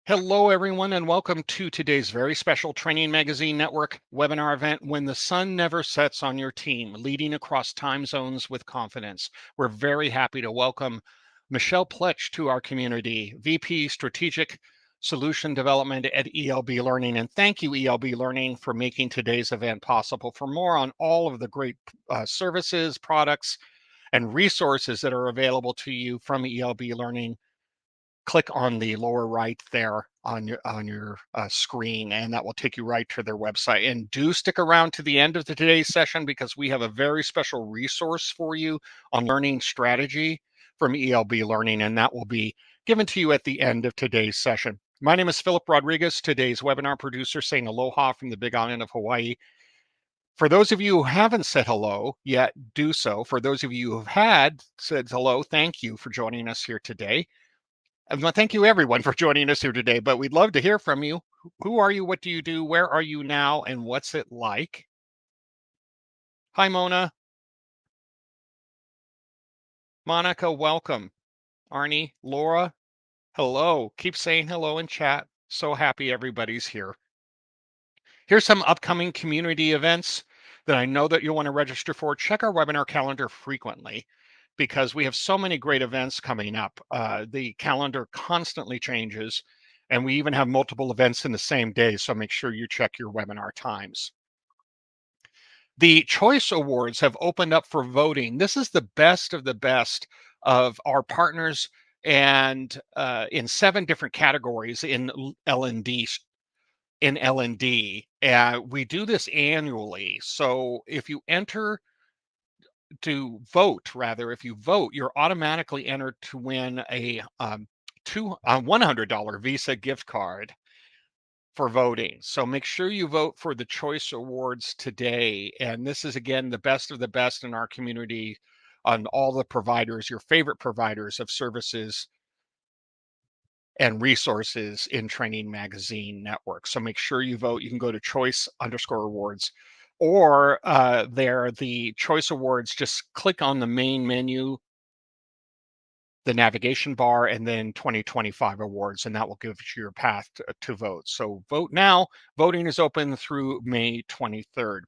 Hello, everyone, and welcome to today's very special Training Magazine Network webinar event, When the Sun Never Sets on Your Team, Leading Across Time Zones with Confidence. We're very happy to welcome Michelle Pletch to our community, VP Strategic Solution Development at ELB Learning. And thank you, ELB Learning, for making today's event possible. For more on all of the great services, products, and resources that are available to you from ELB Learning, click on the lower right there on your screen, and that will take you right to their website. And do stick around to the end of today's session, because we have a very special resource for you on learning strategy from ELB Learning, and that will be given to you at the end of today's session. My name is Philip Rodriguez, today's webinar producer, saying aloha from the Big Island of Hawaii. For those of you who haven't said hello yet, do so. For those of you who have said hello, thank you for joining us here today. Well, thank you, everyone, for joining us here today, but we'd love to hear from you. Who are you? What do you do? Where are you now? And what's it like? Hi, Mona. Monica, welcome. Arnie, Laura, hello. Keep saying hello in chat. So happy everybody's here. Here's some upcoming community events that I know that you'll want to register for. Check our webinar calendar frequently, because we have so many great events coming up. The calendar constantly changes, and we even have multiple events in the same day, so make sure you check your webinar times. The Choice Awards have opened up for voting. This is the best of our partners, and in 7 different categories in L&D. We do this annually. So if you vote, you're automatically entered to win a $100 Visa gift card for voting. So make sure you vote for the Choice Awards today. And this is, again, the best of the best in our community on all the providers, your favorite providers of services and resources in Training Magazine Network. So make sure you vote. You can go to choice_awards, or the Choice Awards, just click on the main menu, the navigation bar, and then 2025 awards, and that will give you your path to vote. So vote now. Voting is open through May 23rd.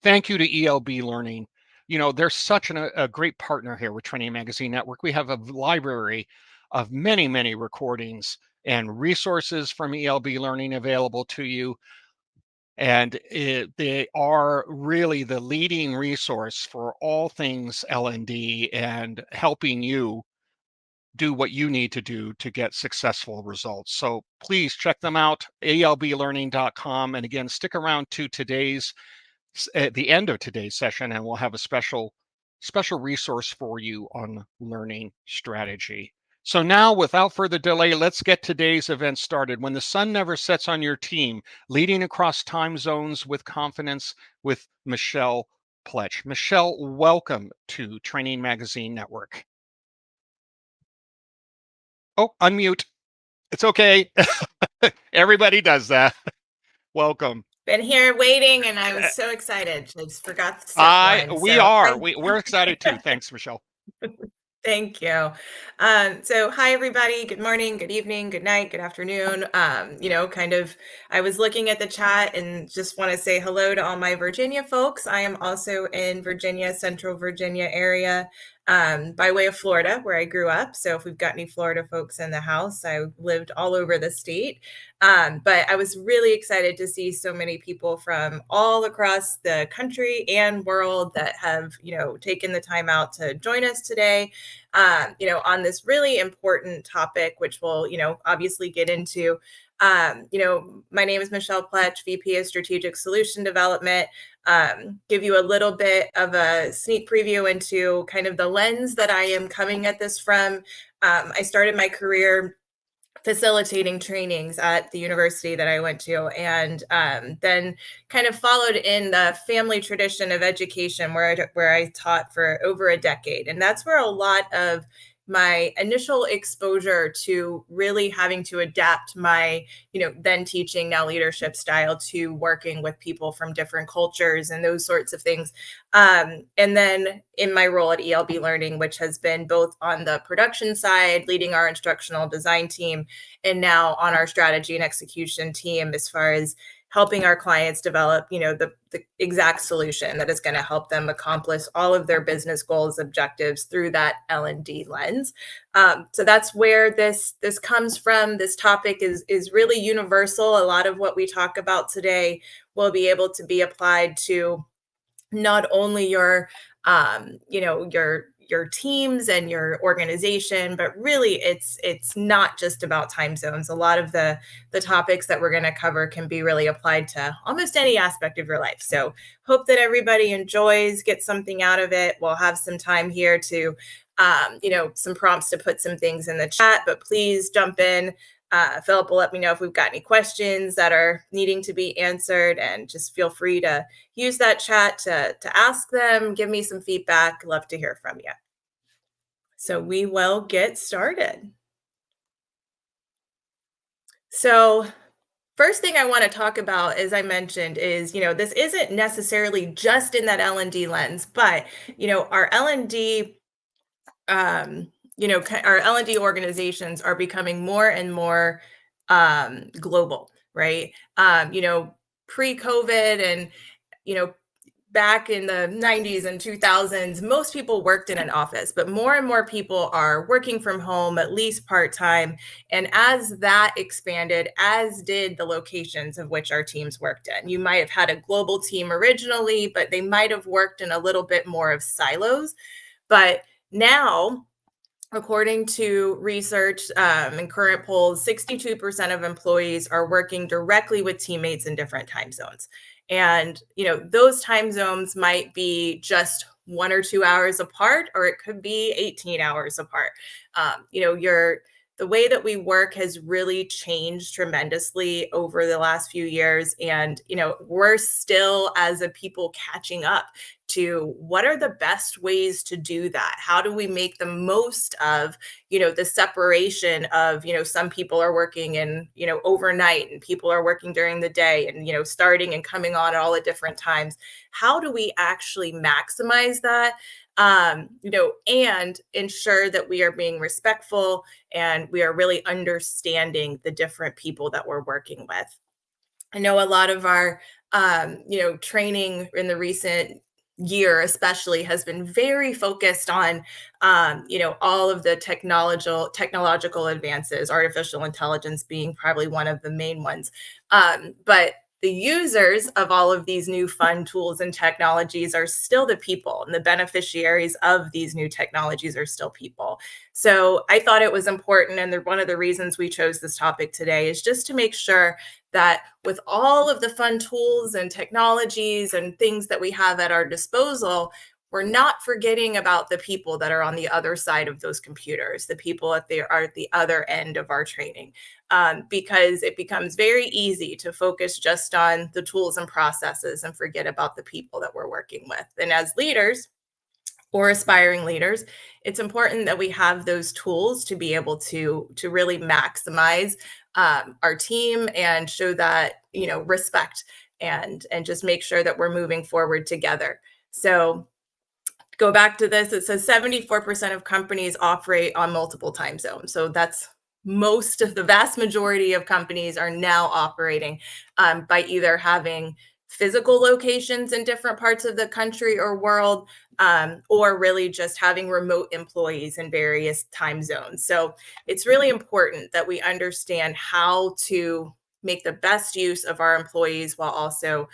Thank you to ELB Learning. You know, they're such a great partner here with Training Magazine Network. We have a library of many, many recordings and resources from ELB Learning available to you. And they are really the leading resource for all things L&D and helping you do what you need to do to get successful results. So please check them out, elblearning.com. And again, stick around to at the end of today's session, and we'll have a special resource for you on learning strategy. So now, without further delay, let's get today's event started. When the Sun Never Sets on Your Team, Leading Across Time Zones with Confidence, with Michelle Pletch. Michelle, welcome to Training Magazine Network. Oh, unmute. It's okay. Everybody does that. Welcome. Been here waiting, and I was so excited. I just forgot the step one. We're excited too. Thanks, Michelle. Thank you. So hi, everybody. Good morning, good evening, good night, good afternoon. I was looking at the chat and just want to say hello to all my Virginia folks. I am also in Virginia, Central Virginia area, by way of Florida, where I grew up. So if we've got any Florida folks in the house, I lived all over the state. But I was really excited to see so many people from all across the country and world that have, taken the time out to join us today, on this really important topic, which we'll, obviously get into. My name is Michelle Pletch, VP of Strategic Solution Development. Give you a little bit of a sneak preview into kind of the lens that I am coming at this from. I started my career facilitating trainings at the university that I went to, and then kind of followed in the family tradition of education where I taught for over a decade. And that's where a lot of my initial exposure to really having to adapt my, then teaching, now leadership style to working with people from different cultures and those sorts of things. And then in my role at ELB Learning, which has been both on the production side, leading our instructional design team, and now on our strategy and execution team, as far as helping our clients develop, the exact solution that is going to help them accomplish all of their business goals, objectives through that L&D lens. So that's where this comes from. This topic is really universal. A lot of what we talk about today will be able to be applied to not only your your teams and your organization, but really it's not just about time zones. A lot of the topics that we're going to cover can be really applied to almost any aspect of your life. So hope that everybody enjoys, get something out of it. We'll have some time here to some prompts to put some things in the chat, but please jump in. Philip will let me know if we've got any questions that are needing to be answered, and just feel free to use that chat to ask them, give me some feedback. Love to hear from you. So we will get started. So first thing I want to talk about, as I mentioned, is, this isn't necessarily just in that L&D lens, but, our L&D, our L&D organizations are becoming more and more global, right? Pre-COVID and, you know, back in the 90s and 2000s, most people worked in an office, but more and more people are working from home, at least part-time. And as that expanded, as did the locations of which our teams worked in. You might have had a global team originally, but they might have worked in a little bit more of silos. But now, according to research and current polls, 62% of employees are working directly with teammates in different time zones. And, those time zones might be just 1 or 2 hours apart, or it could be 18 hours apart. The way that we work has really changed tremendously over the last few years. And, we're still, as a people, catching up to what are the best ways to do that. How do we make the most of, the separation of, some people are working in, overnight, and people are working during the day, and, starting and coming on at all at different times. How do we actually maximize that? And ensure that we are being respectful and we are really understanding the different people that we're working with. I know a lot of our, training in the recent year especially has been very focused on, all of the technological advances, artificial intelligence being probably one of the main ones. But the users of all of these new fun tools and technologies are still the people, and the beneficiaries of these new technologies are still people. So I thought it was important, and one of the reasons we chose this topic today is just to make sure that with all of the fun tools and technologies and things that we have at our disposal, we're not forgetting about the people that are on the other side of those computers, the people are at the other end of our training, because it becomes very easy to focus just on the tools and processes and forget about the people that we're working with. And as leaders, or aspiring leaders, it's important that we have those tools to be able to really maximize our team and show that, respect, and just make sure that we're moving forward together. So go back to this. It says 74% of companies operate on multiple time zones. So that's most of the vast majority of companies are now operating by either having physical locations in different parts of the country or world, or really just having remote employees in various time zones. So it's really important that we understand how to make the best use of our employees while also,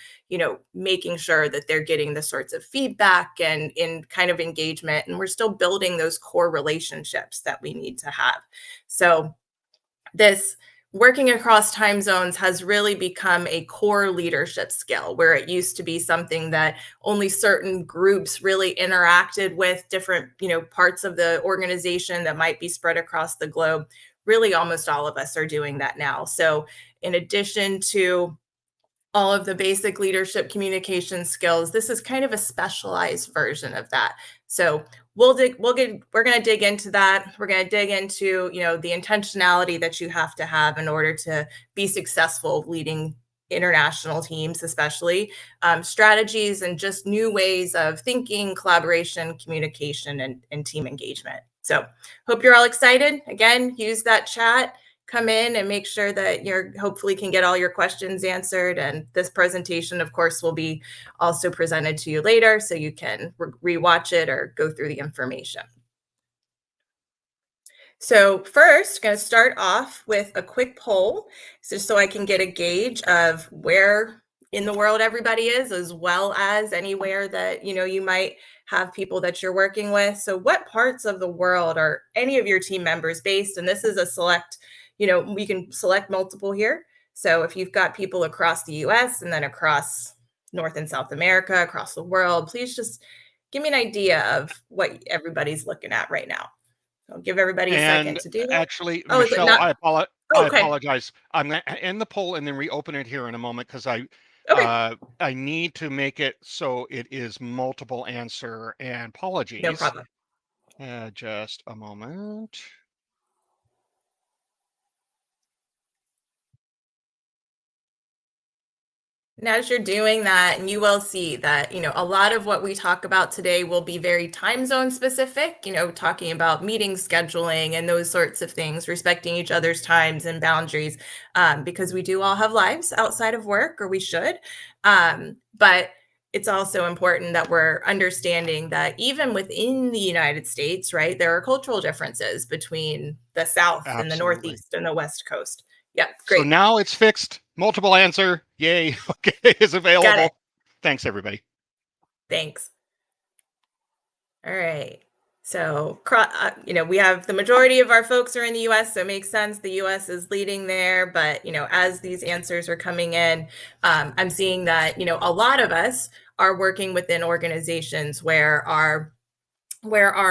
making sure that they're getting the sorts of feedback and in kind of engagement, and we're still building those core relationships that we need to have. So this working across time zones has really become a core leadership skill, where it used to be something that only certain groups really interacted with, different, parts of the organization that might be spread across the globe. Really, almost all of us are doing that now. So in addition to all of the basic leadership communication skills, this is kind of a specialized version of that. So we're going to dig into that. We're going to dig into, the intentionality that you have to have in order to be successful leading international teams, especially strategies and just new ways of thinking, collaboration, communication, and team engagement. So hope you're all excited. Again, use that chat, come in and make sure that you're hopefully can get all your questions answered. And this presentation, of course, will be also presented to you later so you can rewatch it or go through the information. So first, going to start off with a quick poll, just so I can get a gauge of where in the world everybody is, as well as anywhere that you might have people that you're working with. So what parts of the world are any of your team members based? And this is a select, we can select multiple here. So if you've got people across the US and then across North and South America, across the world, please just give me an idea of what everybody's looking at right now. I'll give everybody a second And to do that. actually, Oh, is it Michelle, not? I Oh, okay. apologize. I'm going to end the poll and then reopen it here in a moment because Okay. I need to make it so it is multiple answer. And No apologies. problem. Just a moment. And as you're doing that, and you will see that, a lot of what we talk about today will be very time zone specific, talking about meeting scheduling and those sorts of things, respecting each other's times and boundaries, because we do all have lives outside of work, or we should. But it's also important that we're understanding that even within the United States, right, there are cultural differences between the South and the Absolutely. Northeast and the West Coast. Yeah, So great. now it's fixed. Multiple answer. Yay. Okay. Is Got it. available. Thanks, everybody. Thanks. All right. So, we have the majority of our folks are in the US, so it makes sense. The US is leading there. But, as these answers are coming in, I'm seeing that, a lot of us are working within organizations where our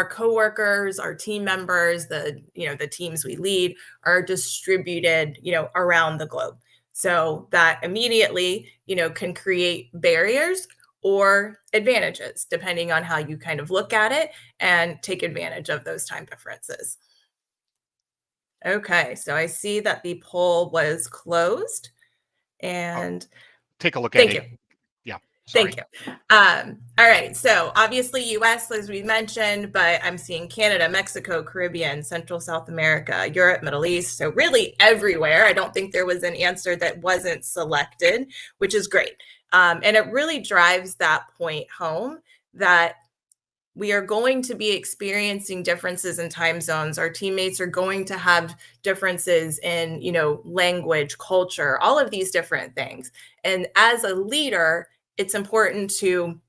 coworkers, our team members, the teams we lead are distributed, around the globe. So that immediately, can create barriers or advantages depending on how you kind of look at it and take advantage of those time differences. Okay, so I see that the poll was closed, I'll and take a look at thank it. you. Yeah. Thank Sorry. you. All right. So obviously US, as we mentioned, but I'm seeing Canada, Mexico, Caribbean, Central South America, Europe, Middle East. So really everywhere. I don't think there was an answer that wasn't selected, which is great. And it really drives that point home that we are going to be experiencing differences in time zones. Our teammates are going to have differences in, language, culture, all of these different things. And as a leader, it's important to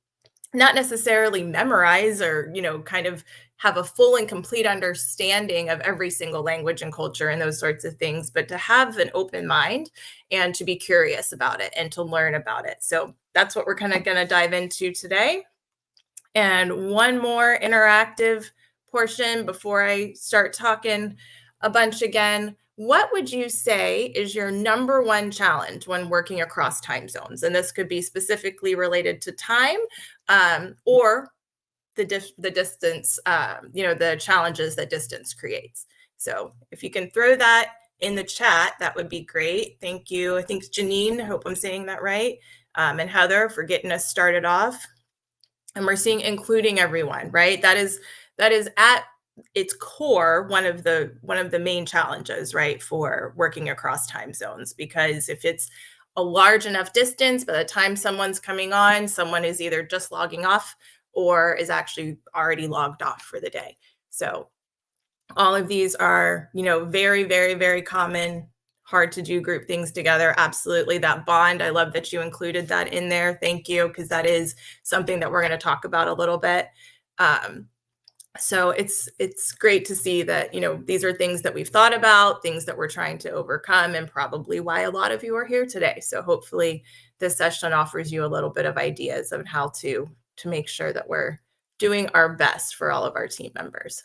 not necessarily memorize or, kind of have a full and complete understanding of every single language and culture and those sorts of things, but to have an open mind and to be curious about it and to learn about it. So that's what we're kind of going to dive into today. And one more interactive portion before I start talking a bunch again. What would you say is your number one challenge when working across time zones? And this could be specifically related to time, or the distance, the challenges that distance creates. So if you can throw that in the chat, that would be great. Thank you. I think it's Janine, I hope I'm saying that right, and Heather for getting us started off. And we're seeing including everyone, right? That is at its core one of the main challenges, right, for working across time zones. Because if it's a large enough distance, by the time someone's coming on, someone is either just logging off or is actually already logged off for the day. So all of these are, very, very, very common, hard to do group things together. Absolutely. That bond. I love that you included that in there. Thank you. Because that is something that we're going to talk about a little bit. So it's great to see that, these are things that we've thought about, things that we're trying to overcome, and probably why a lot of you are here today. So hopefully this session offers you a little bit of ideas on how to make sure that we're doing our best for all of our team members.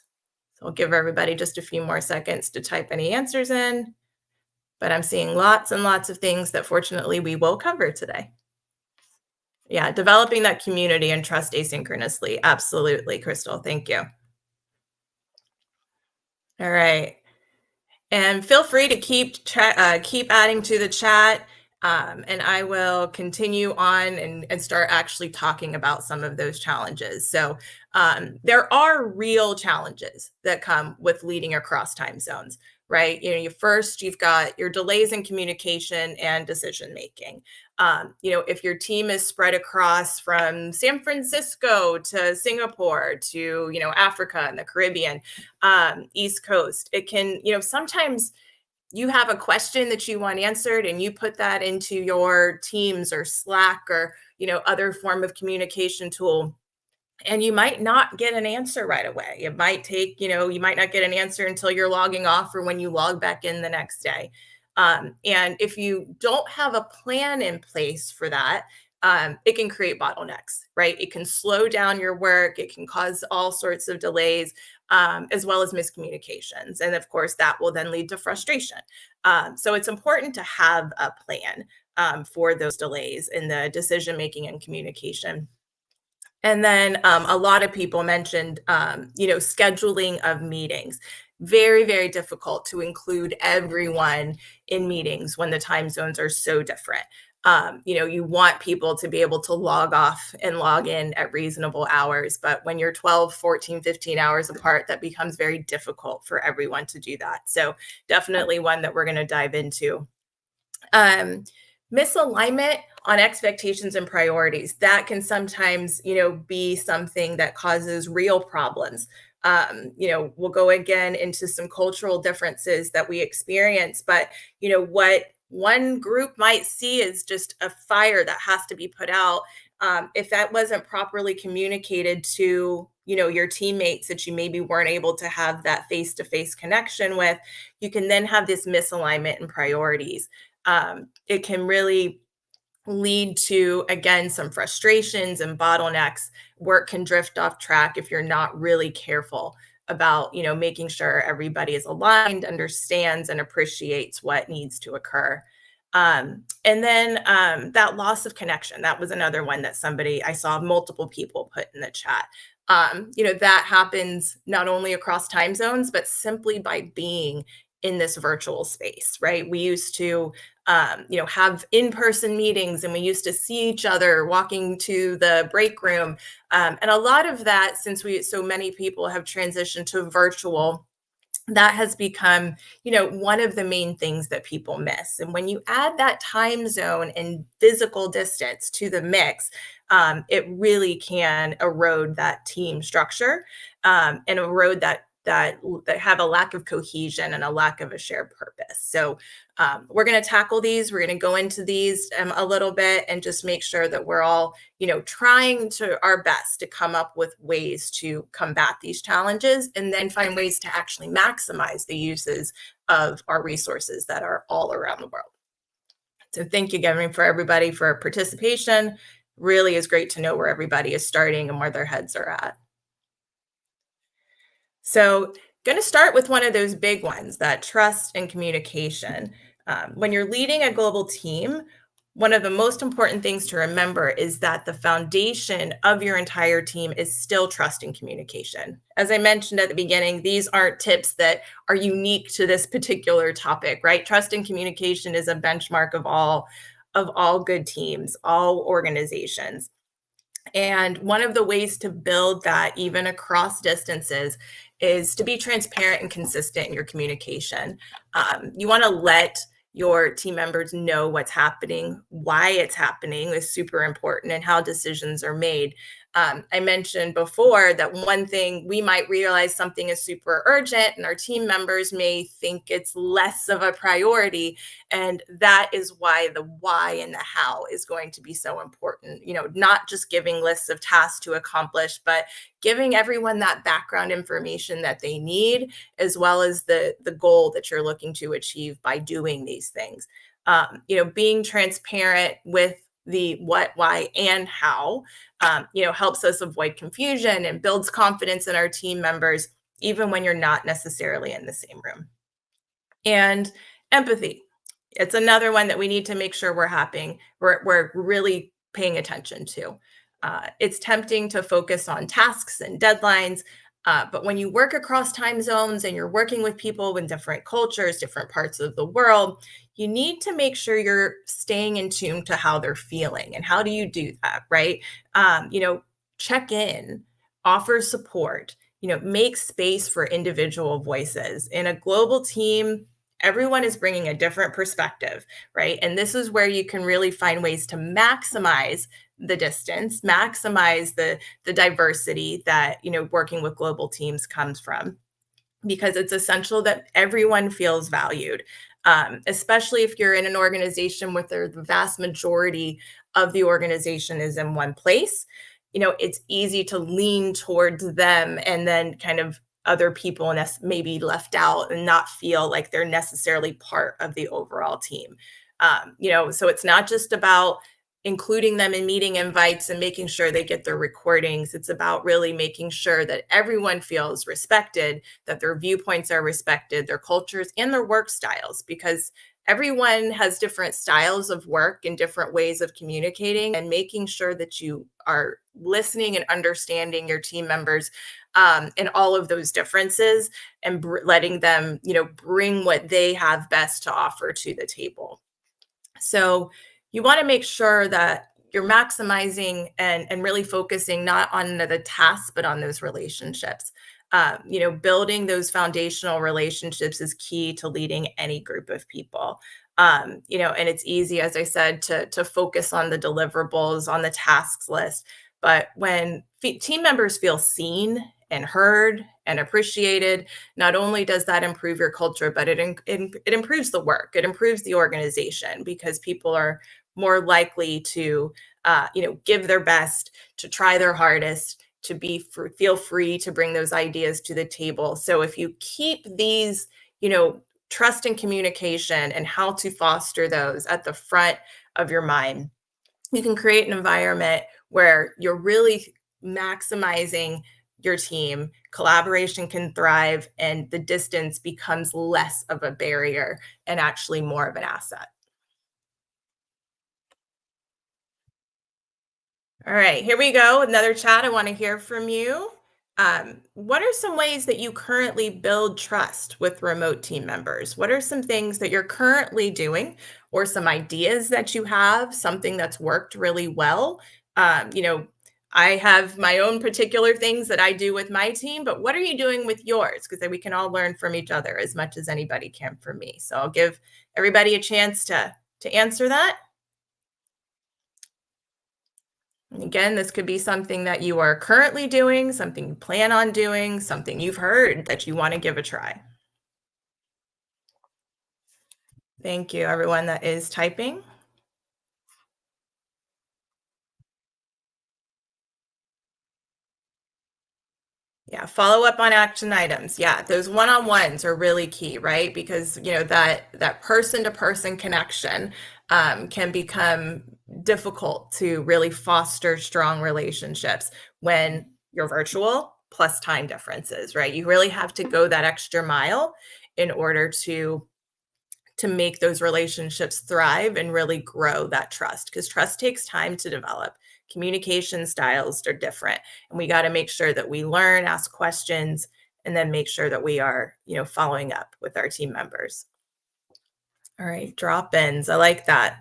So I'll give everybody just a few more seconds to type any answers in, but I'm seeing lots and lots of things that fortunately we will cover today. Yeah, developing that community and trust asynchronously. Absolutely, Crystal. Thank you. All right. And feel free to keep adding to the chat, and I will continue on and start actually talking about some of those challenges. So there are real challenges that come with leading across time zones, right? You've got your delays in communication and decision making. If your team is spread across from San Francisco to Singapore to Africa and the Caribbean, East Coast. It can, sometimes you have a question that you want answered and you put that into your Teams or Slack or, other form of communication tool, and you might not get an answer right away. It might take, you might not get an answer until you're logging off or when you log back in the next day. And if you don't have a plan in place for that, it can create bottlenecks, right? It can slow down your work. It can cause all sorts of delays, as well as miscommunications. And of course, that will then lead to frustration. So it's important to have a plan for those delays in the decision making and communication. And then a lot of people mentioned, scheduling of meetings. Very, very difficult to include everyone in meetings when the time zones are so different. You want people to be able to log off and log in at reasonable hours. But when you're 12, 14, 15 hours apart, that becomes very difficult for everyone to do that. So definitely one that we're going to dive into. um, Misalignment on expectations and priorities, that can sometimes be something that causes real problems. We'll go again into some cultural differences that we experience, but what one group might see is just a fire that has to be put out. If that wasn't properly communicated to your teammates that you maybe weren't able to have that face-to-face connection with, you can then have this misalignment in priorities. It can really lead to, again, some frustrations and bottlenecks. Work can drift off track if you're not really careful about making sure everybody is aligned, understands, and appreciates what needs to occur. And then that loss of connection, that was another one that somebody, I saw multiple people put in the chat. That happens not only across time zones, but simply by being in this virtual space, right? We used to have in-person meetings, and we used to see each other walking to the break room. And a lot of that, since so many people have transitioned to virtual, that has become one of the main things that people miss. And when you add that time zone and physical distance to the mix, it really can erode that team structure, and erode that have a lack of cohesion and a lack of a shared purpose. So we're going to tackle these. We're going to go into these a little bit and just make sure that we're all, trying to our best to come up with ways to combat these challenges and then find ways to actually maximize the uses of our resources that are all around the world. So thank you again for everybody for participation. Really is great to know where everybody is starting and where their heads are at. So, going to start with one of those big ones, that trust and communication. When you're leading a global team, one of the most important things to remember is that the foundation of your entire team is still trust and communication. As I mentioned at the beginning, these aren't tips that are unique to this particular topic, right? Trust and communication is a benchmark of all good teams, all organizations. And one of the ways to build that, even across distances, is to be transparent and consistent in your communication. You want to let your team members know what's happening, why it's happening is super important, and how decisions are made. I mentioned before that one thing, we might realize something is super urgent, and our team members may think it's less of a priority. And that is why the why and the how is going to be so important. Not just giving lists of tasks to accomplish, but giving everyone that background information that they need, as well as the goal that you're looking to achieve by doing these things. Being transparent with the what, why, and how, helps us avoid confusion and builds confidence in our team members, even when you're not necessarily in the same room. And empathy. It's another one that we need to make sure we're really paying attention to. It's tempting to focus on tasks and deadlines, But when you work across time zones and you're working with people in different cultures, different parts of the world, you need to make sure you're staying in tune to how they're feeling. And how do you do that, right? You know, check in, offer support, you know, make space for individual voices. In a global team, everyone is bringing a different perspective, right? And this is where you can really find ways to maximize the distance, maximize the diversity that, you know, working with global teams comes from, because it's essential that everyone feels valued, especially if you're in an organization where the vast majority of the organization is in one place. You know, it's easy to lean towards them and then kind of other people and us maybe left out and not feel like they're necessarily part of the overall team. You know, so it's not just about including them in meeting invites and making sure they get their recordings. It's about really making sure that everyone feels respected, that their viewpoints are respected, their cultures and their work styles, because everyone has different styles of work and different ways of communicating, and making sure that you are listening and understanding your team members and all of those differences, and letting them, you know, bring what they have best to offer to the table. So you want to make sure that you're maximizing and really focusing not on the tasks, but on those relationships. You know, building those foundational relationships is key to leading any group of people. You know, and it's easy, as I said, to focus on the deliverables, on the tasks list. But when team members feel seen and heard and appreciated, not only does that improve your culture, but it improves the work, it improves the organization, because people are more likely to, you know, give their best, to try their hardest, to feel free to bring those ideas to the table. So if you keep these, you know, trust and communication and how to foster those at the front of your mind, you can create an environment where you're really maximizing your team, collaboration can thrive, and the distance becomes less of a barrier and actually more of an asset. All right, here we go. Another chat. I want to hear from you. What are some ways that you currently build trust with remote team members? What are some things that you're currently doing, or some ideas that you have, something that's worked really well? You know, I have my own particular things that I do with my team, but what are you doing with yours? Because then we can all learn from each other as much as anybody can from me. So I'll give everybody a chance to answer that. And again, this could be something that you are currently doing, something you plan on doing, something you've heard that you want to give a try. Thank you, everyone that is typing. Yeah, follow up on action items. Yeah, those one-on-ones are really key, right? Because you know that person-to-person connection can become difficult to really foster strong relationships when you're virtual plus time differences, right? You really have to go that extra mile in order to make those relationships thrive and really grow that trust, because trust takes time to develop. Communication styles are different, and we got to make sure that we learn, ask questions, and then make sure that we are, you know, following up with our team members. All right, drop-ins. I like that.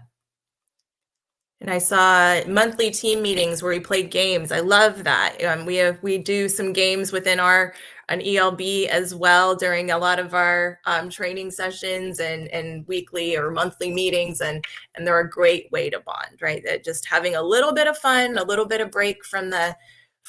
And I saw monthly team meetings where we played games. I love that. We do some games within our an ELB as well during a lot of our training sessions and weekly or monthly meetings, and they're a great way to bond. Right, that just having a little bit of fun, a little bit of break from the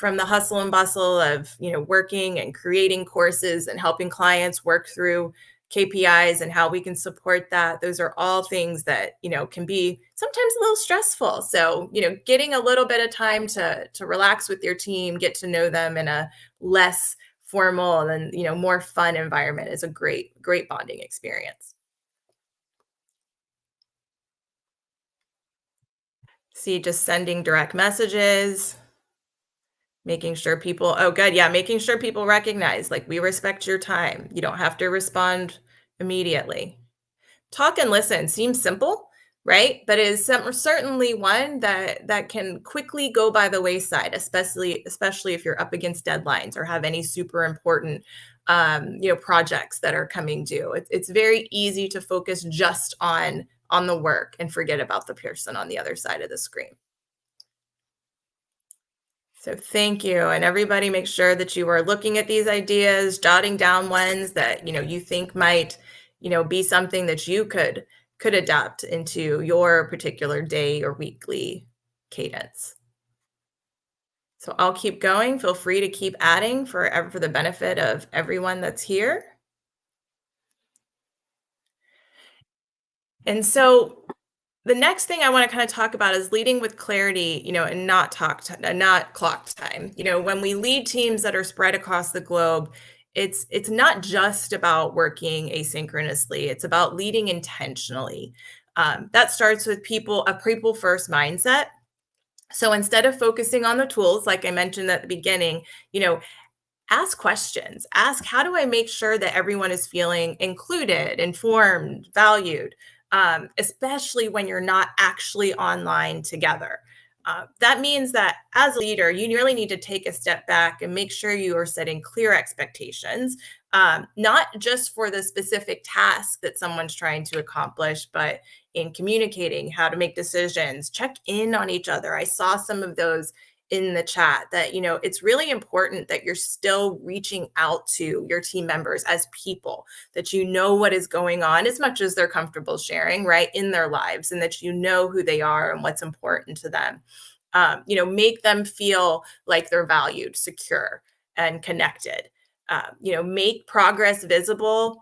hustle and bustle of, you know, working and creating courses and helping clients work through KPIs and how we can support that. Those are all things that, you know, can be sometimes a little stressful. So, you know, getting a little bit of time to relax with your team, get to know them in a less formal and, you know, more fun environment is a great bonding experience. See, just sending direct messages, making sure people, oh good, yeah, making sure people recognize, like, we respect your time. You don't have to respond immediately. Talk and listen seems simple, right? But it is certainly one that can quickly go by the wayside, especially if you're up against deadlines or have any super important projects that are coming due. It's very easy to focus just on the work and forget about the person on the other side of the screen. So thank you. And everybody make sure that you are looking at these ideas, jotting down ones that, you think might, be something that you could adapt into your particular day or weekly cadence. So I'll keep going. Feel free to keep adding for the benefit of everyone that's here. And so the next thing I want to kind of talk about is leading with clarity, and not clock time. When we lead teams that are spread across the globe, it's not just about working asynchronously. It's about leading intentionally. That starts with a people first mindset. So instead of focusing on the tools, like I mentioned at the beginning, ask questions. Ask, how do I make sure that everyone is feeling included, informed, valued, especially when you're not actually online together? That means that as a leader, you really need to take a step back and make sure you are setting clear expectations, not just for the specific task that someone's trying to accomplish, but in communicating how to make decisions, check in on each other. I saw some of those in the chat that it's really important that you're still reaching out to your team members as people, that you know what is going on as much as they're comfortable sharing, right, in their lives, and that you know who they are and what's important to them. Make them feel like they're valued, secure, and connected. Make progress visible,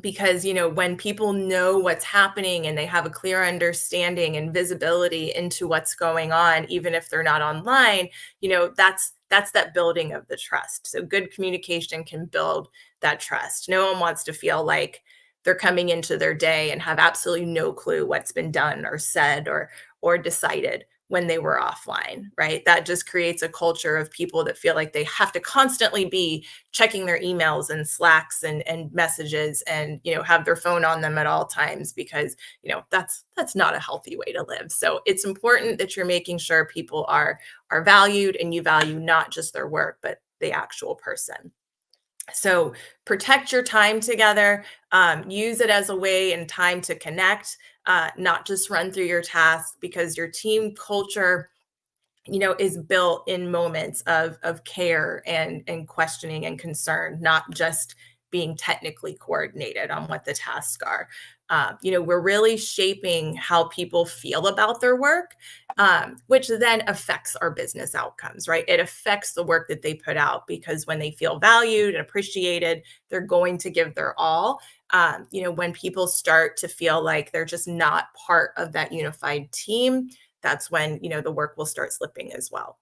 because when people know what's happening and they have a clear understanding and visibility into what's going on, even if they're not online, that's that building of the trust. So good communication can build that trust. No one wants to feel like they're coming into their day and have absolutely no clue what's been done or said or decided when they were offline, right? That just creates a culture of people that feel like they have to constantly be checking their emails and slacks and messages, and have their phone on them at all times, because that's not a healthy way to live. So it's important that you're making sure people are valued, and you value not just their work but the actual person. So protect your time together. Use it as a way and time to connect, not just run through your tasks, because your team culture is built in moments of care and questioning and concern, not just being technically coordinated on what the tasks are. We're really shaping how people feel about their work, which then affects our business outcomes, right? It affects the work that they put out, because when they feel valued and appreciated, they're going to give their all. When people start to feel like they're just not part of that unified team, that's when the work will start slipping as well.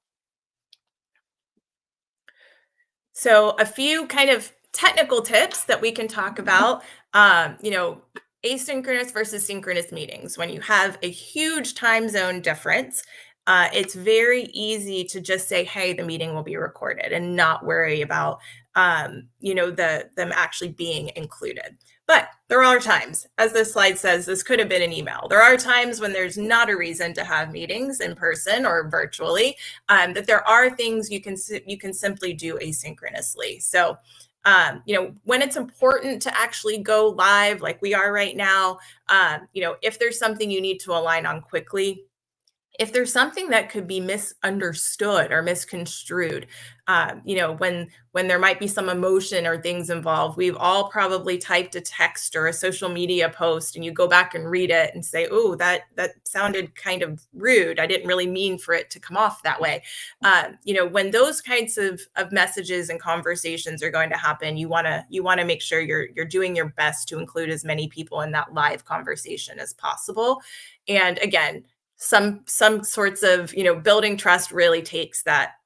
So a few kind of technical tips that we can talk about, asynchronous versus synchronous meetings. When you have a huge time zone difference, it's very easy to just say, hey, the meeting will be recorded, and not worry about them actually being included. But there are times, as this slide says, this could have been an email. There are times when there's not a reason to have meetings in person or virtually, that there are things you can simply do asynchronously. So when it's important to actually go live, like we are right now, if there's something you need to align on quickly, if there's something that could be misunderstood or misconstrued, when there might be some emotion or things involved, we've all probably typed a text or a social media post, and you go back and read it and say, "Oh, that sounded kind of rude. I didn't really mean for it to come off that way." When those kinds of messages and conversations are going to happen, you want to make sure you're doing your best to include as many people in that live conversation as possible. And again, some sorts of building trust really takes that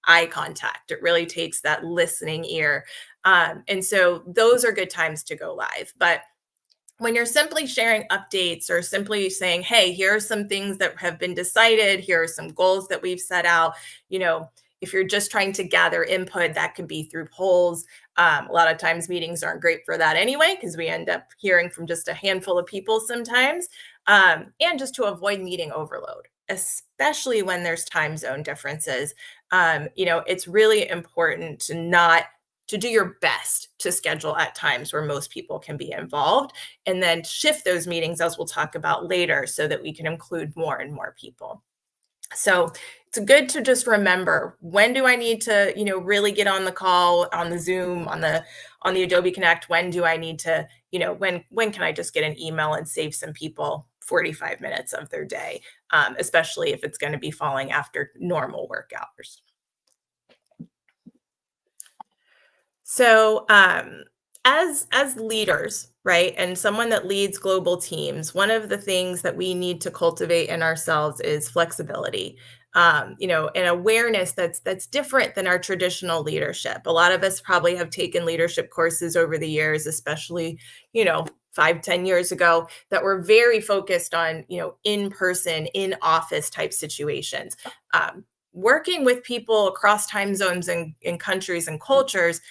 eye contact. It really takes that listening ear, and so those are good times to go live. But when you're simply sharing updates, or simply saying, hey, here are some things that have been decided, here are some goals that we've set out, if you're just trying to gather input, that could be through polls. A lot of times meetings aren't great for that anyway, because we end up hearing from just a handful of people sometimes. and just to avoid meeting overload, especially when there's time zone differences. It's really important to do your best to schedule at times where most people can be involved, and then shift those meetings, as we'll talk about later, so that we can include more and more people. So it's good to just remember, when do I need to, really get on the call, on the Zoom, on the Adobe Connect? When do I need to, when can I just get an email and save some people 45 minutes of their day, especially if it's going to be falling after normal work hours. So, as leaders, right, and someone that leads global teams, one of the things that we need to cultivate in ourselves is flexibility. And awareness that's different than our traditional leadership. A lot of us probably have taken leadership courses over the years, especially 5-10 years ago, that were very focused on in person, in office type situations. Working with people across time zones and in countries and cultures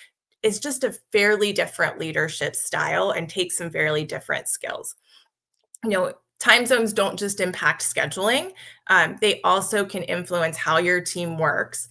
is just a fairly different leadership style and takes some fairly different skills. Time zones don't just impact scheduling, they also can influence how your team works.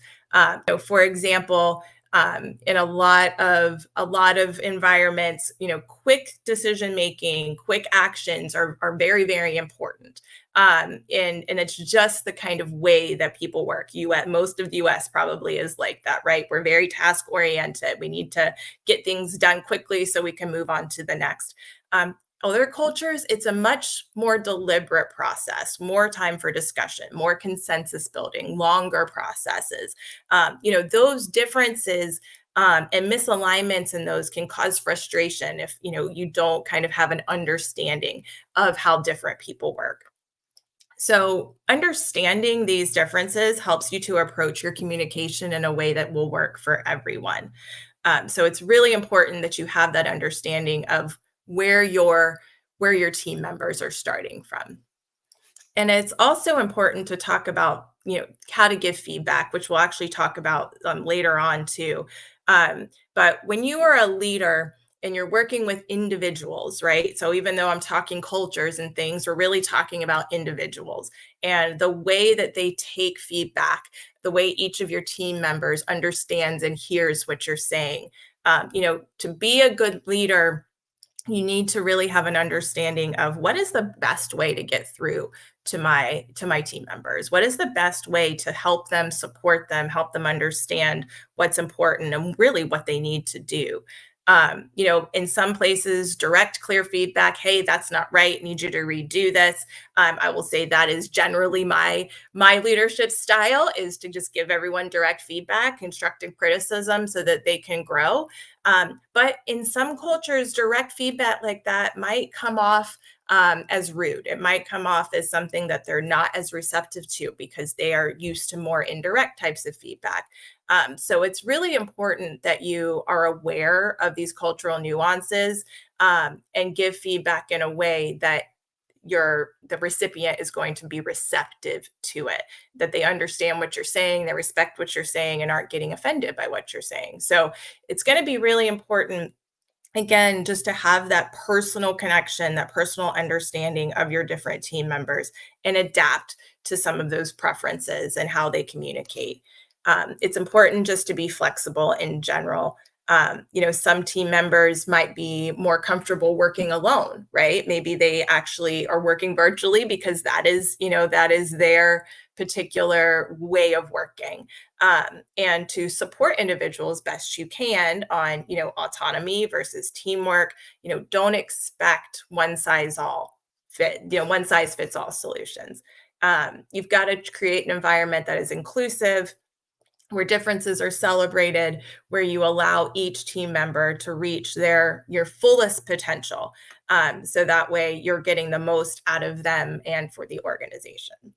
For example, in a lot of environments, quick decision making, quick actions are very, very important. And it's just the kind of way that people work. Most of the US probably is like that, right? We're very task oriented. We need to get things done quickly so we can move on to the next. Other cultures, it's a much more deliberate process, more time for discussion, more consensus building, longer processes. Those differences and misalignments in those can cause frustration if you don't kind of have an understanding of how different people work. So, understanding these differences helps you to approach your communication in a way that will work for everyone. So, it's really important that you have that understanding of where your team members are starting from. And it's also important to talk about, how to give feedback, which we'll actually talk about later on too. But when you are a leader and you're working with individuals, right? So even though I'm talking cultures and things, we're really talking about individuals and the way that they take feedback, the way each of your team members understands and hears what you're saying. To be a good leader, you need to really have an understanding of what is the best way to get through to my team members. What is the best way to help them, support them, help them understand what's important and really what they need to do. In some places, direct, clear feedback. Hey, that's not right. Need you to redo this. I will say that is generally my leadership style, is to just give everyone direct feedback, constructive criticism, so that they can grow. But in some cultures, direct feedback like that might come off as rude. It might come off as something that they're not as receptive to because they are used to more indirect types of feedback. So it's really important that you are aware of these cultural nuances, and give feedback in a way that the recipient is going to be receptive to it, that they understand what you're saying, they respect what you're saying, and aren't getting offended by what you're saying. So it's going to be really important, again, just to have that personal connection, that personal understanding of your different team members, and adapt to some of those preferences and how they communicate. It's important just to be flexible in general. Some team members might be more comfortable working alone, right? Maybe they actually are working virtually because that is their particular way of working. And to support individuals best you can on, autonomy versus teamwork. Don't expect one size fits all solutions. You've got to create an environment that is inclusive, where differences are celebrated, where you allow each team member to reach your fullest potential. So that way you're getting the most out of them and for the organization.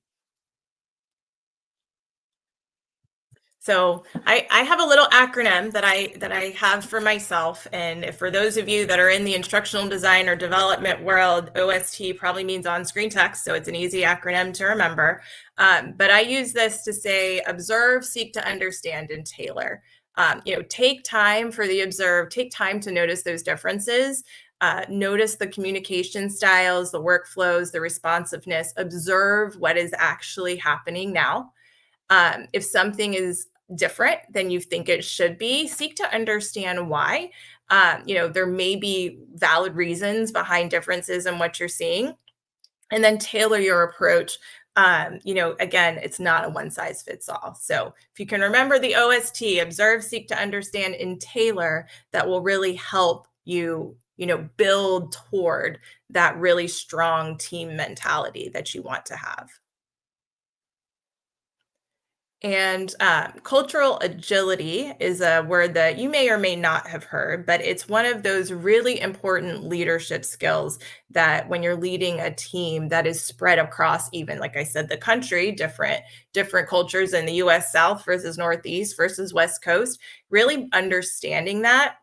So I have a little acronym that I have for myself, and for those of you that are in the instructional design or development world, OST probably means on-screen text, so it's an easy acronym to remember. But I use this to say: observe, seek to understand, and tailor. Take time for the observe, take time to notice those differences. Notice the communication styles, the workflows, the responsiveness. Observe what is actually happening now. If something is different than you think it should be, seek to understand why. There may be valid reasons behind differences in what you're seeing, and then tailor your approach. Again, it's not a one size fits all. So if you can remember the OST, observe, seek to understand, and tailor, that will really help you build toward that really strong team mentality that you want to have. And cultural agility is a word that you may or may not have heard, but it's one of those really important leadership skills that when you're leading a team that is spread across, even like I said, the country, different cultures in the US South versus Northeast versus West Coast, really understanding that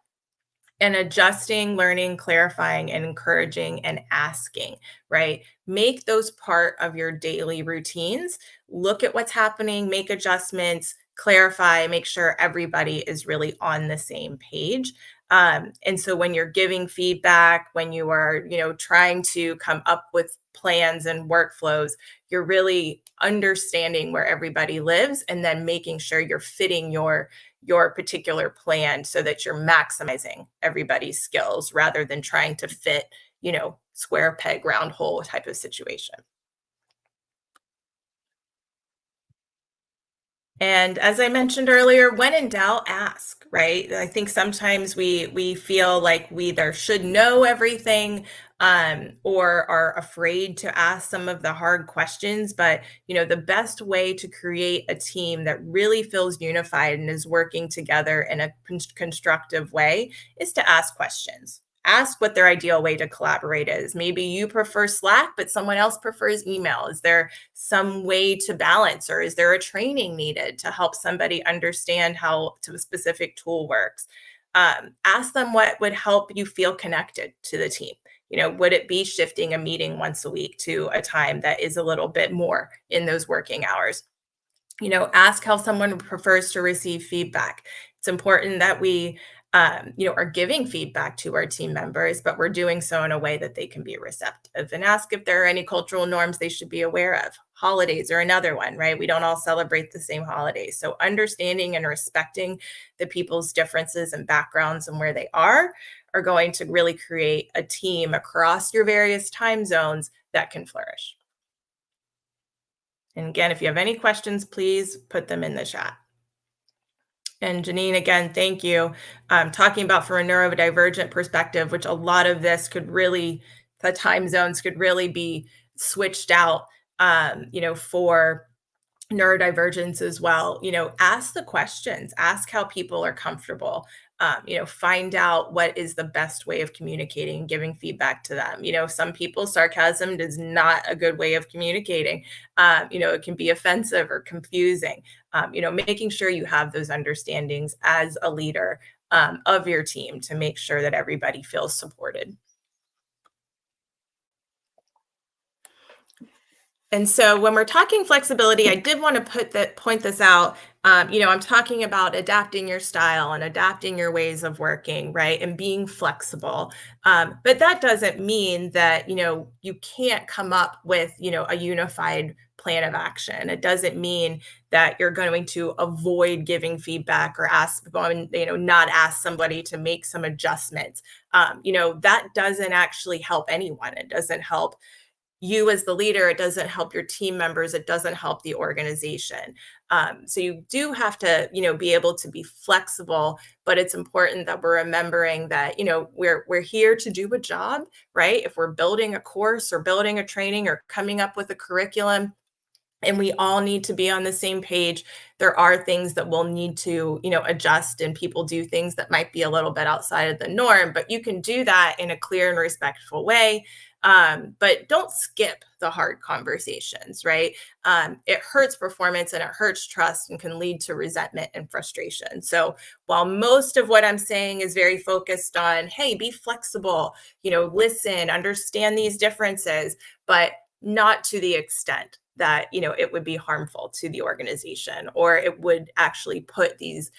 and adjusting, learning, clarifying, and encouraging and asking, right? Make those part of your daily routines. Look at what's happening, make adjustments, clarify, make sure everybody is really on the same page. And so when you're giving feedback, when you are, trying to come up with plans and workflows, you're really understanding where everybody lives and then making sure you're fitting your particular plan so that you're maximizing everybody's skills rather than trying to fit, square peg round hole type of situation. And as I mentioned earlier, when in doubt, ask, right? I think sometimes we feel like we either should know everything or are afraid to ask some of the hard questions. But the best way to create a team that really feels unified and is working together in a constructive way is to ask questions. Ask what their ideal way to collaborate is. Maybe you prefer Slack, but someone else prefers email. Is there some way to balance, or is there a training needed to help somebody understand how to a specific tool works? Ask them what would help you feel connected to the team. Would it be shifting a meeting once a week to a time that is a little bit more in those working hours? Ask how someone prefers to receive feedback. It's important that we are giving feedback to our team members, but we're doing so in a way that they can be receptive, and ask if there are any cultural norms they should be aware of. Holidays are another one, right? We don't all celebrate the same holidays. So understanding and respecting the people's differences and backgrounds and where they are going to really create a team across your various time zones that can flourish. And again, if you have any questions, please put them in the chat. And Janine, again, thank you. Talking about from a neurodivergent perspective, which a lot of this could really, the time zones could really be switched out, for neurodivergence as well. Ask the questions, ask how people are comfortable. Find out what is the best way of communicating and giving feedback to them. Some people, sarcasm is not a good way of communicating. It can be offensive or confusing. Making sure you have those understandings as a leader of your team to make sure that everybody feels supported. And so when we're talking flexibility, I did want to point this out. I'm talking about adapting your style and adapting your ways of working, right? And being flexible. But that doesn't mean that, you can't come up with, a unified plan of action. It doesn't mean that you're going to avoid giving feedback or not ask somebody to make some adjustments. That doesn't actually help anyone. It doesn't help you as the leader, it doesn't help your team members, it doesn't help the organization. So you do have to be able to be flexible, but it's important that we're remembering that we're here to do a job, right? If we're building a course or building a training or coming up with a curriculum, and we all need to be on the same page, there are things that we'll need to adjust, and people do things that might be a little bit outside of the norm, but you can do that in a clear and respectful way. But don't skip the hard conversations, right? It hurts performance and it hurts trust and can lead to resentment and frustration. So while most of what I'm saying is very focused on, hey, be flexible, listen, understand these differences, but not to the extent that it would be harmful to the organization, or it would actually put these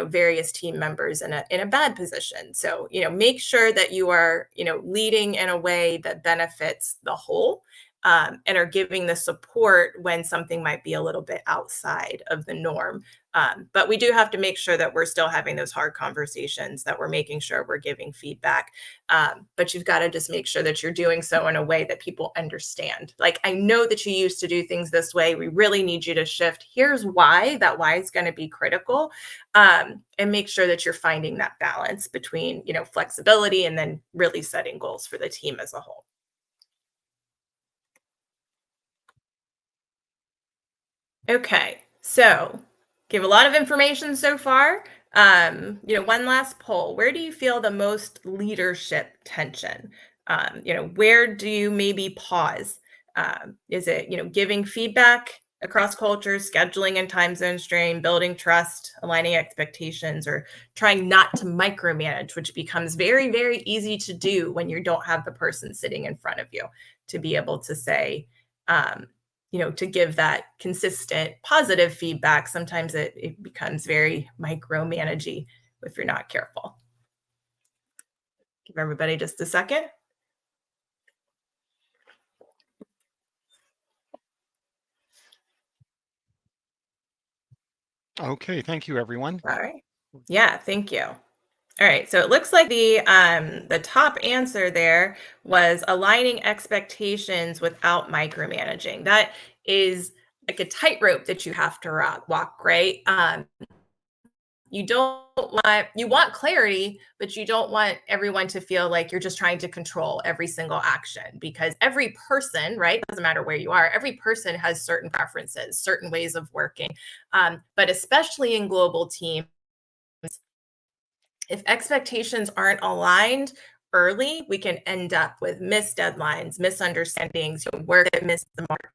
various team members in a bad position. So, make sure that you are, leading in a way that benefits the whole, and are giving the support when something might be a little bit outside of the norm. But we do have to make sure that we're still having those hard conversations, that we're making sure we're giving feedback. But you've got to just make sure that you're doing so in a way that people understand. Like, I know that you used to do things this way. We really need you to shift. Here's why. That why is going to be critical. And make sure that you're finding that balance between, flexibility and then really setting goals for the team as a whole. Okay, so give a lot of information so far. One last poll. Where do you feel the most leadership tension? Where do you maybe pause? Is it, giving feedback across cultures, scheduling and time zone strain, building trust, aligning expectations, or trying not to micromanage, which becomes very, very easy to do when you don't have the person sitting in front of you to be able to say, um, to give that consistent positive feedback. Sometimes it becomes very micromanagey if you're not careful. Give everybody just a second. Okay, thank you, everyone. All right. Yeah, thank you. All right, so it looks like the top answer there was aligning expectations without micromanaging. That is like a tightrope that you have to walk, right? You want clarity, but you don't want everyone to feel like you're just trying to control every single action, because every person, right, doesn't matter where you are, every person has certain preferences, certain ways of working. But especially in global teams, if expectations aren't aligned early, we can end up with missed deadlines, misunderstandings, work that missed the mark.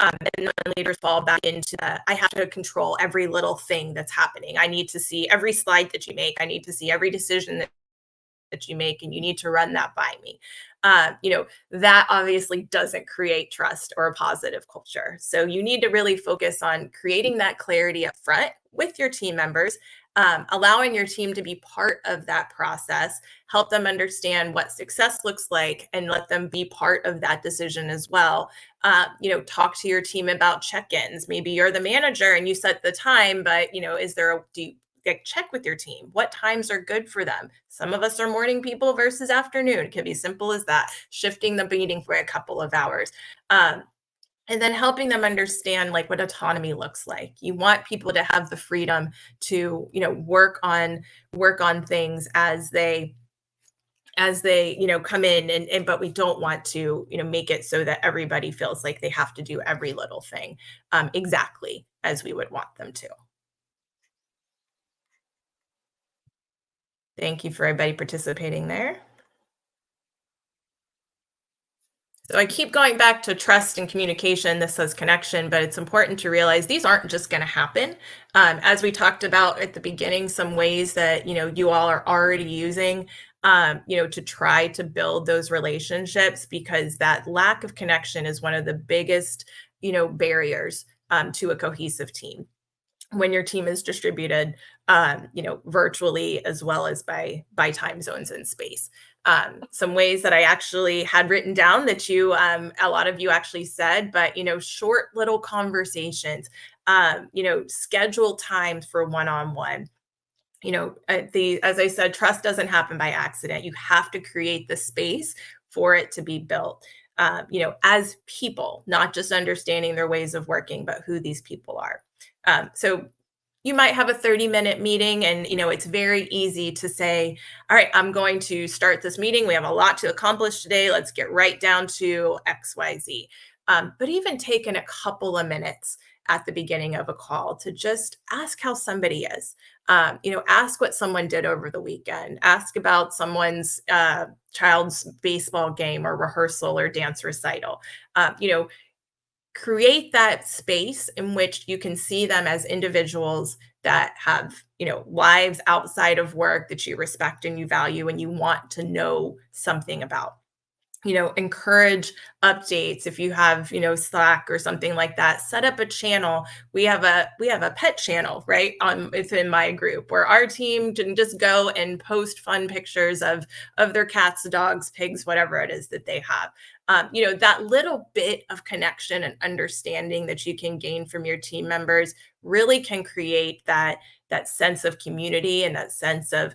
And then leaders fall back into I have to control every little thing that's happening. I need to see every slide that you make. I need to see every decision that you make, and you need to run that by me. That obviously doesn't create trust or a positive culture. So you need to really focus on creating that clarity up front with your team members, allowing your team to be part of that process, help them understand what success looks like, and let them be part of that decision as well. Talk to your team about check-ins. Maybe you're the manager and you set the time, but is there do you like check with your team? What times are good for them? Some of us are morning people versus afternoon. It can be simple as that, shifting the meeting for a couple of hours. And then helping them understand like what autonomy looks like. You want people to have the freedom to, work on things as they come in, and but we don't want to make it so that everybody feels like they have to do every little thing exactly as we would want them to. Thank you for everybody participating there. So I keep going back to trust and communication. This says connection, but it's important to realize these aren't just going to happen. As we talked about at the beginning, some ways that you all are already using, to try to build those relationships, because that lack of connection is one of the biggest, barriers to a cohesive team when your team is distributed, virtually as well as by time zones and space. Some ways that I actually had written down that a lot of you actually said, but short little conversations, schedule times for one-on-one. As I said, trust doesn't happen by accident. You have to create the space for it to be built. As people, not just understanding their ways of working, but who these people are. So you might have a 30-minute meeting, and it's very easy to say, all right, I'm going to start this meeting. We have a lot to accomplish today. Let's get right down to XYZ. But even taking a couple of minutes at the beginning of a call to just ask how somebody is, ask what someone did over the weekend, ask about someone's child's baseball game or rehearsal or dance recital. Create that space in which you can see them as individuals that have lives outside of work that you respect and you value and you want to know something about. Encourage updates. If you have, Slack or something like that, set up a channel. We have a pet channel, right? It's in my group where our team can just go and post fun pictures of their cats, dogs, pigs, whatever it is that they have. That little bit of connection and understanding that you can gain from your team members really can create that sense of community and that sense of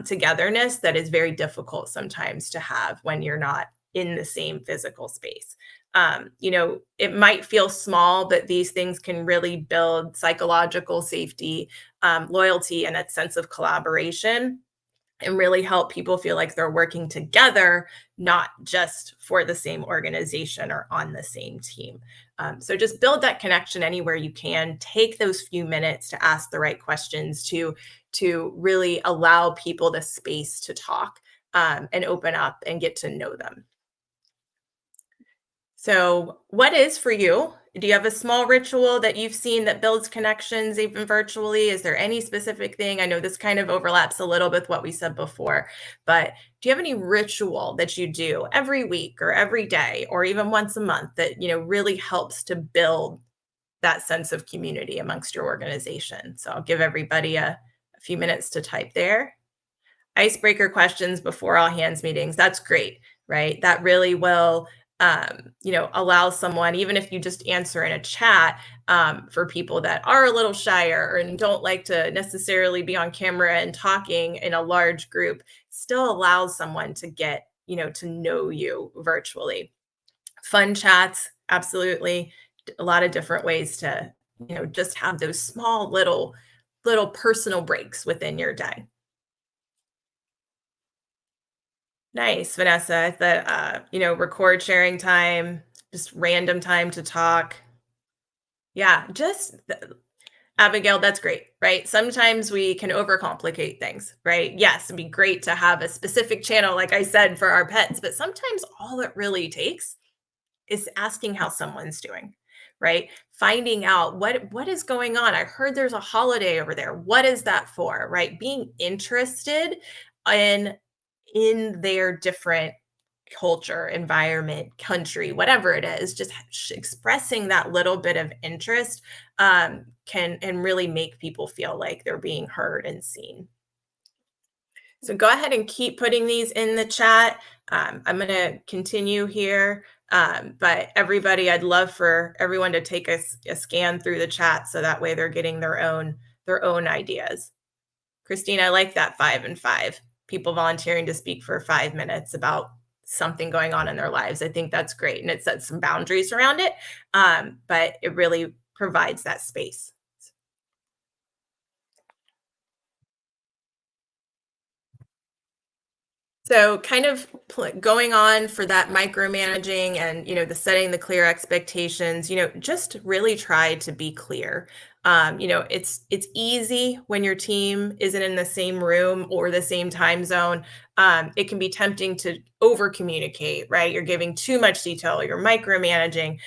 togetherness that is very difficult sometimes to have when you're not in the same physical space. It might feel small, but these things can really build psychological safety, loyalty, and a sense of collaboration, and really help people feel like they're working together, not just for the same organization or on the same team. So just build that connection anywhere you can. Take those few minutes to ask the right questions to really allow people the space to talk and open up and get to know them. So, what is for you? Do you have a small ritual that you've seen that builds connections even virtually? Is there any specific thing? I know this kind of overlaps a little with what we said before, but do you have any ritual that you do every week or every day or even once a month that, really helps to build that sense of community amongst your organization? So, I'll give everybody a few minutes to type there. Icebreaker questions before all hands meetings. That's great, right? That really will, allow someone, even if you just answer in a chat, for people that are a little shyer and don't like to necessarily be on camera and talking in a large group, still allows someone to get, to know you virtually. Fun chats, absolutely. A lot of different ways to, just have those small little personal breaks within your day. Nice, Vanessa. The record sharing time, just random time to talk. Yeah, Abigail, that's great, right? Sometimes we can overcomplicate things, right? Yes, it'd be great to have a specific channel, like I said, for our pets, but sometimes all it really takes is asking how someone's doing, right? Finding out what is going on. I heard there's a holiday over there. What is that for, right? Being interested in their different culture, environment, country, whatever it is, just expressing that little bit of interest can and really make people feel like they're being heard and seen. So go ahead and keep putting these in the chat. I'm going to continue here. But everybody, I'd love for everyone to take a scan through the chat so that way they're getting their own ideas. Christine, I like that 5 and 5. People volunteering to speak for 5 minutes about something going on in their lives. I think that's great. And it sets some boundaries around it. But it really provides that space. So kind of going on for that micromanaging and, the setting the clear expectations, just really try to be clear. It's easy when your team isn't in the same room or the same time zone. It can be tempting to over communicate, right? You're giving too much detail, you're micromanaging,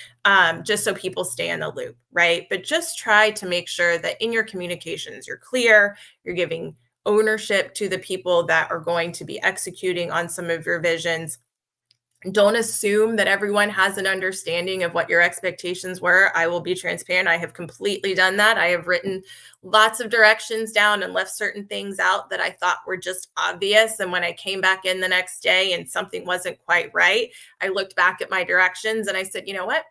just so people stay in the loop, right? But just try to make sure that in your communications, you're clear, you're giving ownership to the people that are going to be executing on some of your visions. Don't assume that everyone has an understanding of what your expectations were. I will be transparent. I have completely done that. I have written lots of directions down and left certain things out that I thought were just obvious. And when I came back in the next day and something wasn't quite right, I looked back at my directions and I said, you know what?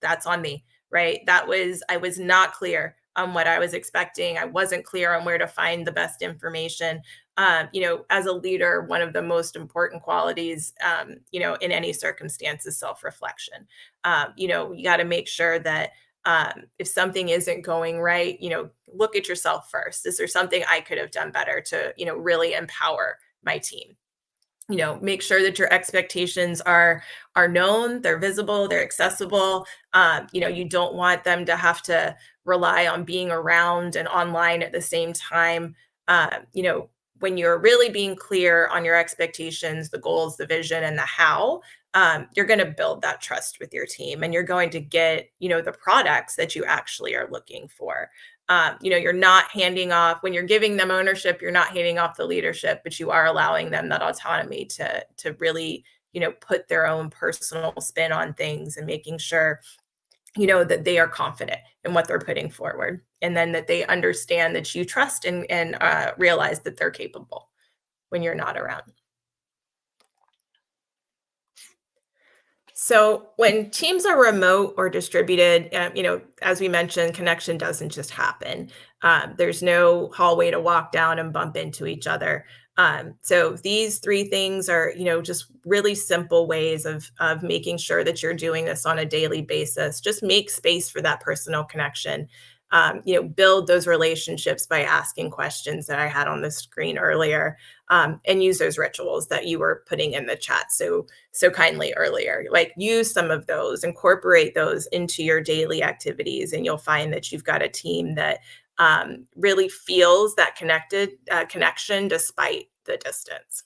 That's on me, right? I was not clear on what I was expecting. I wasn't clear on where to find the best information. As a leader, one of the most important qualities, in any circumstance is self-reflection. You got to make sure that if something isn't going right, look at yourself first. Is there something I could have done better to, really empower my team? Make sure that your expectations are known, they're visible, they're accessible. You don't want them to have to rely on being around and online at the same time. When you're really being clear on your expectations, the goals, the vision, and the how, you're going to build that trust with your team, and you're going to get, the products that you actually are looking for. You're not handing off when you're giving them ownership, you're not handing off the leadership, but you are allowing them that autonomy to really, put their own personal spin on things, and making sure, that they are confident in what they're putting forward, and then that they understand that you trust and realize that they're capable when you're not around. So when teams are remote or distributed, as we mentioned, connection doesn't just happen. There's no hallway to walk down and bump into each other. So these three things are, just really simple ways of making sure that you're doing this on a daily basis. Just make space for that personal connection. Build those relationships by asking questions that I had on the screen earlier, and use those rituals that you were putting in the chat so kindly earlier. Like, use some of those, incorporate those into your daily activities, and you'll find that you've got a team that really feels that connection despite the distance.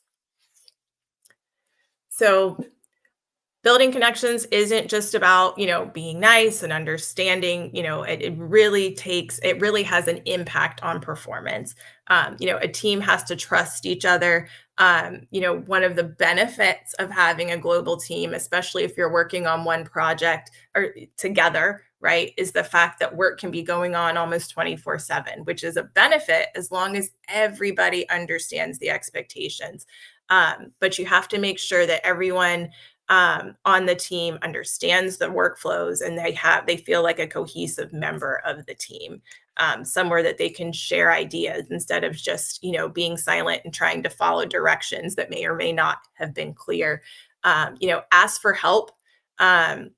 So building connections isn't just about, being nice and understanding. It really has an impact on performance. A team has to trust each other. One of the benefits of having a global team, especially if you're working on one project or together, right, is the fact that work can be going on almost 24/7, which is a benefit as long as everybody understands the expectations. But you have to make sure that everyone on the team understands the workflows, and they feel like a cohesive member of the team, somewhere that they can share ideas instead of just being silent and trying to follow directions that may or may not have been clear. Ask for help. um,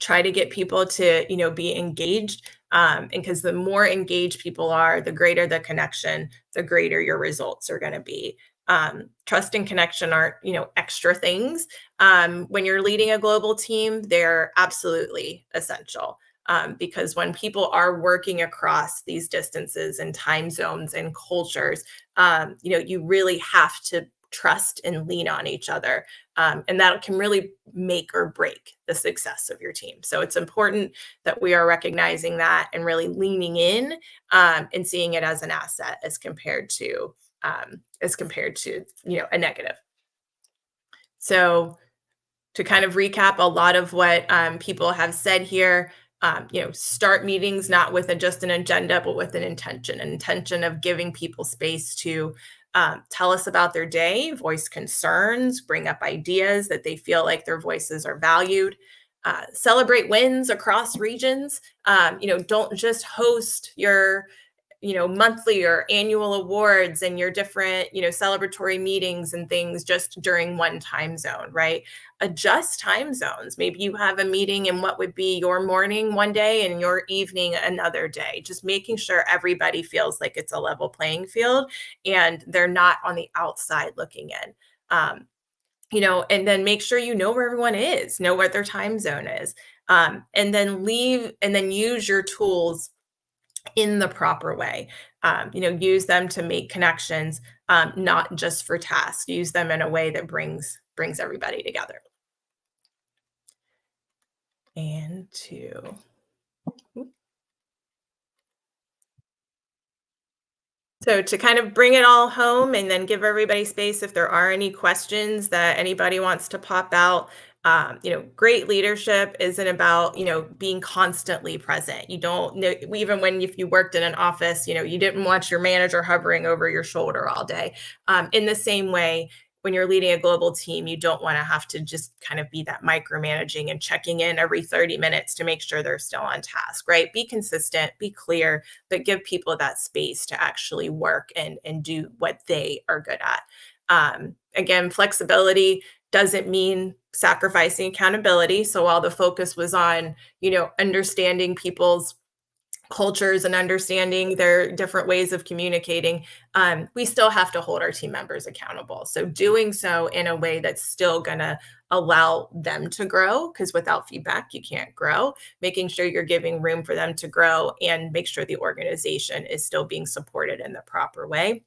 Try to get people to be engaged, and because the more engaged people are, the greater the connection, the greater your results are going to be. Trust and connection aren't extra things. When you're leading a global team, they're absolutely essential, because when people are working across these distances and time zones and cultures, you really have to trust and lean on each other, and that can really make or break the success of your team. So it's important that we are recognizing that and really leaning in, and seeing it as an asset as compared to a negative. So to kind of recap a lot of what people have said here, start meetings not with just an agenda, but with an intention of giving people space to tell us about their day, voice concerns, bring up ideas that they feel like their voices are valued. Celebrate wins across regions. Don't just host your monthly or annual awards and your different, celebratory meetings and things just during one time zone, right? Adjust time zones. Maybe you have a meeting in what would be your morning one day and your evening another day. Just making sure everybody feels like it's a level playing field and they're not on the outside looking in. And then make sure you know where everyone is, know what their time zone is. And then use your tools in the proper way. Use them to make connections, not just for tasks. Use them in a way that brings everybody together. And to So to kind of bring it all home and then give everybody space if there are any questions that anybody wants to pop out. Great leadership isn't about, being constantly present. You don't know, even when if you worked in an office, you didn't want your manager hovering over your shoulder all day. In the same way, when you're leading a global team, you don't want to have to just kind of be that micromanaging and checking in every 30 minutes to make sure they're still on task, right? Be consistent, be clear, but give people that space to actually work and do what they are good at. Again, flexibility doesn't mean sacrificing accountability. So while the focus was on, understanding people's cultures and understanding their different ways of communicating, we still have to hold our team members accountable. So doing so in a way that's still going to allow them to grow, because without feedback, you can't grow. Making sure you're giving room for them to grow and make sure the organization is still being supported in the proper way.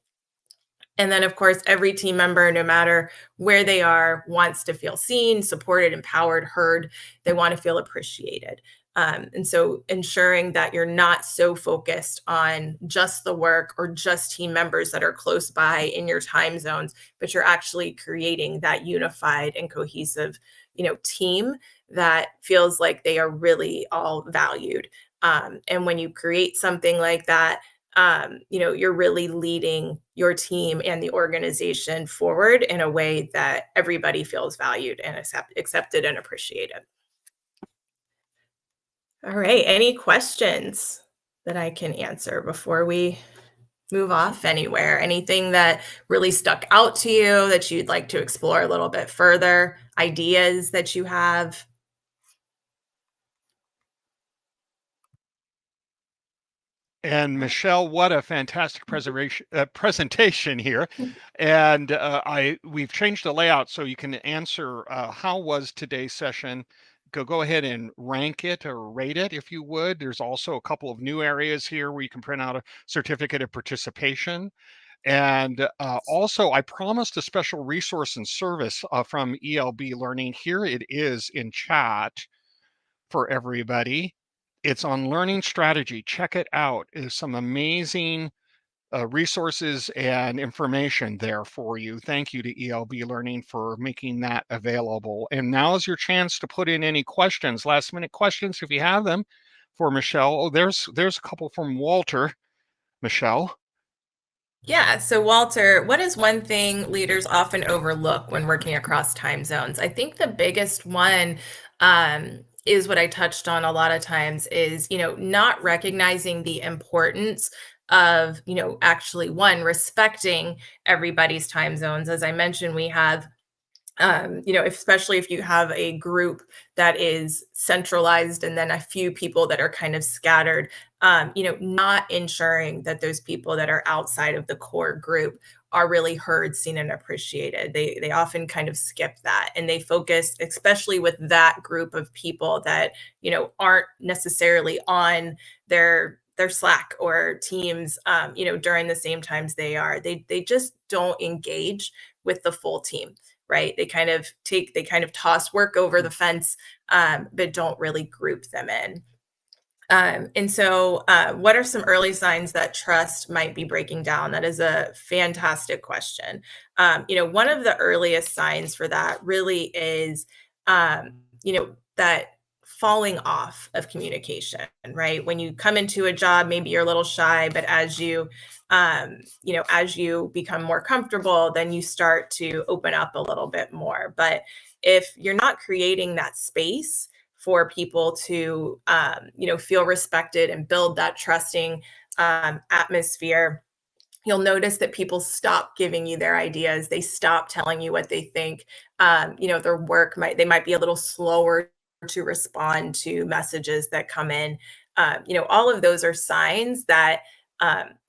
And then, of course, every team member, no matter where they are, wants to feel seen, supported, empowered, heard. They want to feel appreciated. And so ensuring that you're not so focused on just the work or just team members that are close by in your time zones, but you're actually creating that unified and cohesive, team that feels like they are really all valued. And when you create something like that, you're really leading your team and the organization forward in a way that everybody feels valued and accepted and appreciated. All right. Any questions that I can answer before we move off anywhere? Anything that really stuck out to you that you'd like to explore a little bit further? Ideas that you have? And Michelle, what a fantastic presentation here. And we've changed the layout so you can answer how was today's session. Go ahead and rank it or rate it if you would. There's also a couple of new areas here where you can print out a certificate of participation. And also, I promised a special resource and service from ELB Learning. Here it is in chat for everybody. It's on learning strategy. Check it out. There's some amazing resources and information there for you. Thank you to ELB Learning for making that available. And now is your chance to put in any questions, last minute questions if you have them for Michelle. Oh, there's a couple from Walter. Michelle. Yeah. So, Walter, what is one thing leaders often overlook when working across time zones? I think the biggest one is what I touched on a lot of times is, not recognizing the importance of, actually one, respecting everybody's time zones. As I mentioned, we have especially if you have a group that is centralized and then a few people that are kind of scattered, not ensuring that those people that are outside of the core group are really heard, seen, and appreciated. They often kind of skip that and they focus, especially with that group of people that aren't necessarily on their Slack or Teams, during the same times they are. They just don't engage with the full team, right? They kind of toss work over the fence, but don't really group them in. And so, what are some early signs that trust might be breaking down? That is a fantastic question. One of the earliest signs for that really is, that falling off of communication, right? When you come into a job, maybe you're a little shy, but as you become more comfortable, then you start to open up a little bit more. But if you're not creating that space for people to feel respected and build that trusting atmosphere, you'll notice that people stop giving you their ideas. They stop telling you what they think. Their work they might be a little slower to respond to messages that come in. All of those are signs that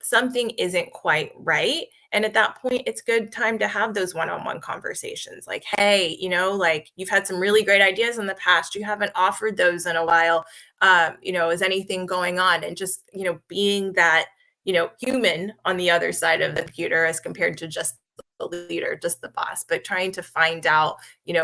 something isn't quite right. And at that point, it's good time to have those one-on-one conversations. Like, hey, like you've had some really great ideas in the past. You haven't offered those in a while. Is anything going on? And just, being that, human on the other side of the computer as compared to just the leader, just the boss, but trying to find out,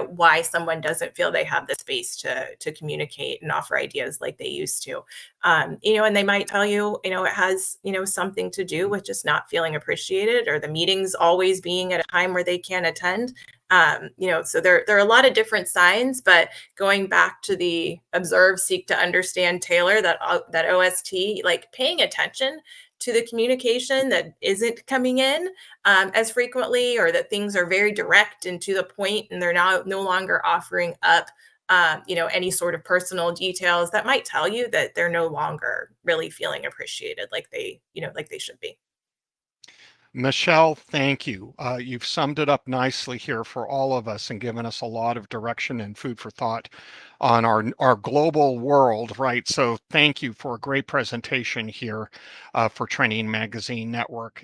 why someone doesn't feel they have the space to communicate and offer ideas like they used to. And they might tell you, it has, something to do with just not feeling appreciated or the meetings always being at a time where they can't attend. So there are a lot of different signs, but going back to the observe, seek to understand, tailor, that OST, like paying attention to the communication that isn't coming in as frequently, or that things are very direct and to the point, and they're now no longer offering up any sort of personal details that might tell you that they're no longer really feeling appreciated like they should be. Michelle, thank you. You've summed it up nicely here for all of us and given us a lot of direction and food for thought on our global world, right? So thank you for a great presentation here for Training Magazine Network.